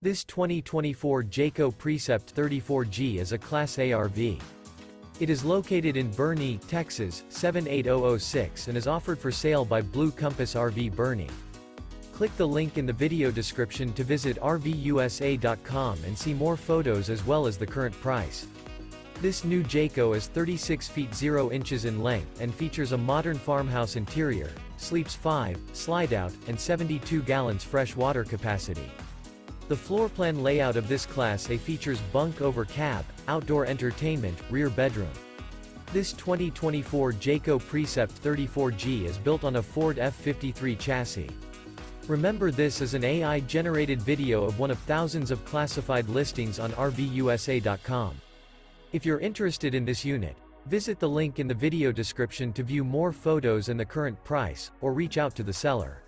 This 2024 Jayco Precept 34G is a Class A RV. It is located in Boerne, Texas, 78006 and is offered for sale by Blue Compass RV Boerne. Click the link in the video description to visit RVUSA.com and see more photos as well as the current price. This new Jayco is 36 feet 0 inches in length and features a modern farmhouse interior, sleeps 5, Slideout, and 72 gallons fresh water capacity. The floor plan layout of this Class A features bunk over cab, outdoor entertainment, rear bedroom. This 2024 Jayco Precept 34G is built on a Ford F53 chassis. Remember, this is an AI-generated video of one of thousands of classified listings on RVUSA.com. If you're interested in this unit, visit the link in the video description to view more photos and the current price, or reach out to the seller.